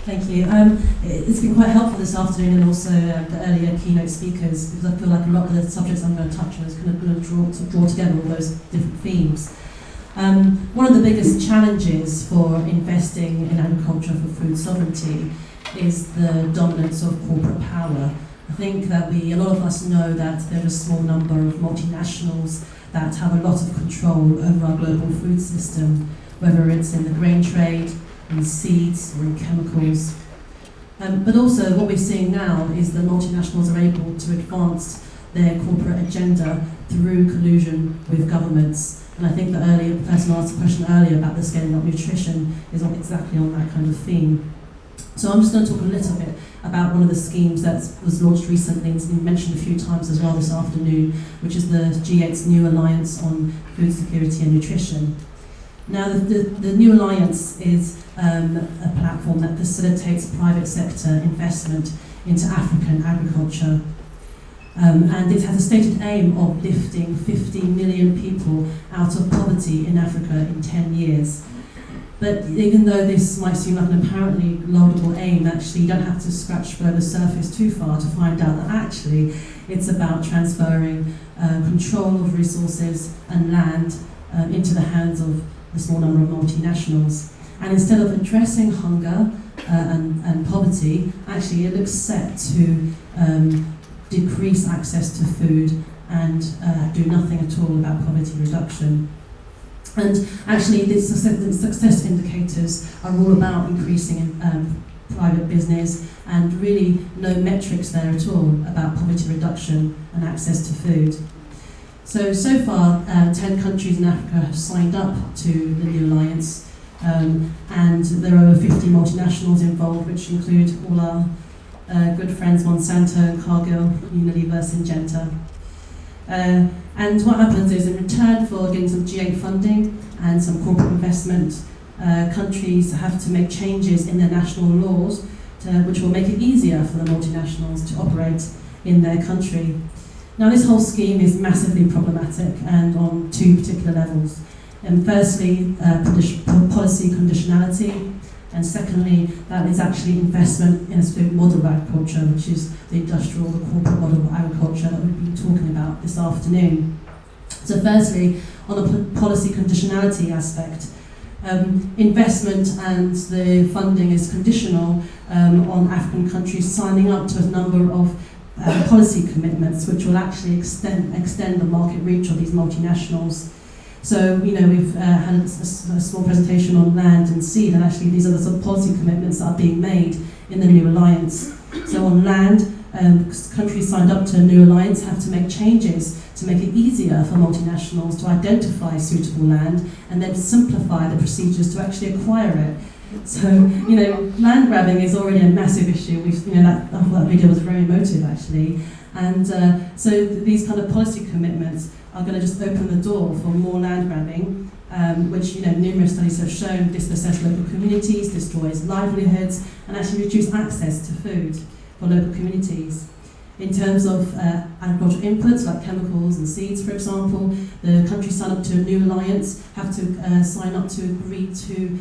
Thank you. It's been quite helpful this afternoon, and also the earlier keynote speakers, because I feel like a lot of the subjects I'm going to touch on is kind of going to draw together all those different themes. One of the biggest challenges for investing in agriculture for food sovereignty is the dominance of corporate power. I think that a lot of us know that there's a small number of multinationals that have a lot of control over our global food system, whether it's in the grain trade, in seeds, or in chemicals. But also what we're seeing now is that multinationals are able to advance their corporate agenda through collusion with governments. And I think the person asked a question earlier about the scaling up nutrition is exactly on that kind of theme. So I'm just going to talk a little bit about one of the schemes that was launched recently, and it's been mentioned a few times as well this afternoon, which is the G8's new Alliance on Food Security and Nutrition. Now, the new alliance is a platform that facilitates private sector investment into African agriculture. And it has a stated aim of lifting 50 million people out of poverty in Africa in 10 years. But even though this might seem like an apparently laudable aim, actually you don't have to scratch below the surface too far to find out that actually it's about transferring control of resources and land into the hands of a small number of multinationals. And instead of addressing hunger and poverty, actually it looks set to decrease access to food and do nothing at all about poverty reduction. And actually the success indicators are all about increasing private business, and really no metrics there at all about poverty reduction and access to food. So far, 10 countries in Africa have signed up to the new alliance, and there are over 50 multinationals involved, which include all our good friends Monsanto, Cargill, Unilever, Syngenta. And what happens is, in return for getting some G8 funding and some corporate investment, countries have to make changes in their national laws which will make it easier for the multinationals to operate in their country. Now, this whole scheme is massively problematic, and on two particular levels. And firstly, policy conditionality, and secondly, that is actually investment in a specific model of agriculture, which is the industrial, the corporate model of agriculture that we've been talking about this afternoon. So firstly, on the policy conditionality aspect, investment and the funding is conditional on African countries signing up to a number of policy commitments which will actually extend the market reach of these multinationals. So, we've had a small presentation on land and seed, and actually these are the sort of policy commitments that are being made in the new alliance. So on land, countries signed up to a new alliance have to make changes to make it easier for multinationals to identify suitable land and then simplify the procedures to actually acquire it. So, land grabbing is already a massive issue. That video was very emotive, actually. And so these kind of policy commitments are going to just open the door for more land grabbing, which, numerous studies have shown dispossess local communities, destroys livelihoods, and actually reduce access to food for local communities. In terms of agricultural inputs like chemicals and seeds, for example, the countries sign up to a new alliance have to sign up to agree to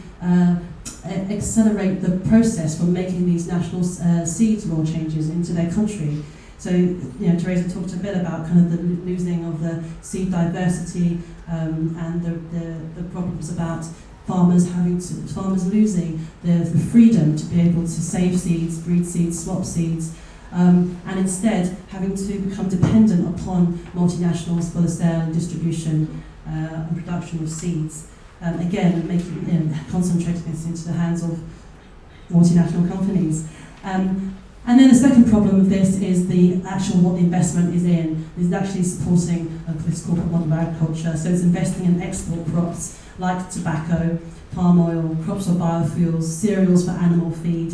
accelerate the process for making these national seeds law changes into their country. So, Teresa talked a bit about kind of the losing of the seed diversity and the problems about farmers losing the freedom to be able to save seeds, breed seeds, swap seeds, and instead having to become dependent upon multinationals for the sale and distribution and production of seeds. Again, concentrating this into the hands of multinational companies. And then the second problem of this is what the investment is in. Is actually supporting this corporate model of agriculture. So it's investing in export crops like tobacco, palm oil, crops for biofuels, cereals for animal feed,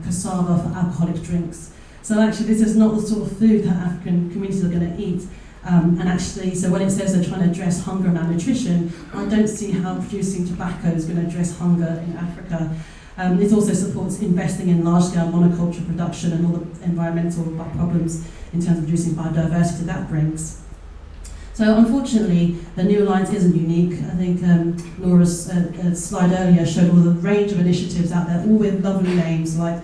cassava for alcoholic drinks. So actually this is not the sort of food that African communities are going to eat. And actually, so when it says they're trying to address hunger and malnutrition, I don't see how producing tobacco is going to address hunger in Africa. It also supports investing in large-scale monoculture production and all the environmental problems in terms of reducing biodiversity that brings. So unfortunately, the New Alliance isn't unique. I think Laura's slide earlier showed all the range of initiatives out there, all with lovely names like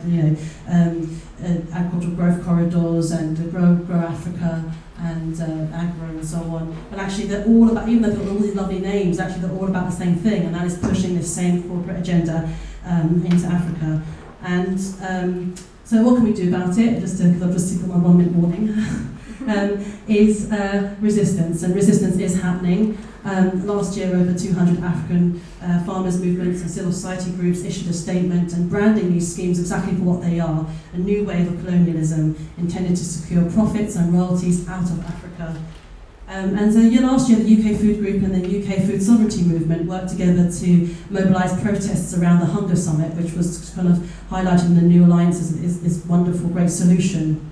agricultural growth corridors and Grow Africa and Agro and so on. But actually, they're all about, even though they've got all these lovely names, actually they're all about the same thing, and that is pushing this same corporate agenda into Africa. And so what can we do about it? Because I've just got my 1 minute warning. Is resistance, and resistance is happening. Last year, over 200 African farmers' movements and civil society groups issued a statement and branding these schemes exactly for what they are, a new wave of colonialism intended to secure profits and royalties out of Africa. And so last year, the UK Food Group and the UK Food Sovereignty Movement worked together to mobilise protests around the Hunger Summit, which was kind of highlighting the New Alliance as this wonderful, great solution.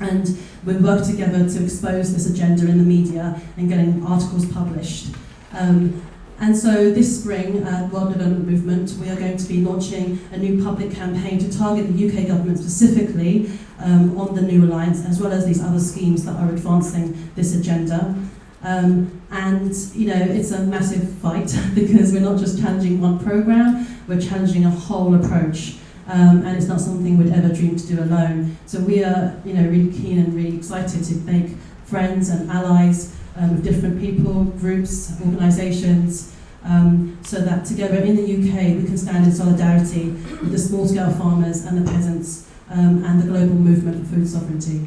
And we worked together to expose this agenda in the media and getting articles published. And so this spring, World Development Movement, we are going to be launching a new public campaign to target the UK government specifically on the New Alliance, as well as these other schemes that are advancing this agenda. And it's a massive fight because we're not just challenging one programme, we're challenging a whole approach. And it's not something we'd ever dream to do alone. So we are, really keen and really excited to make friends and allies with different people, groups, organisations, so that together in the UK we can stand in solidarity with the small-scale farmers and the peasants and the global movement for food sovereignty.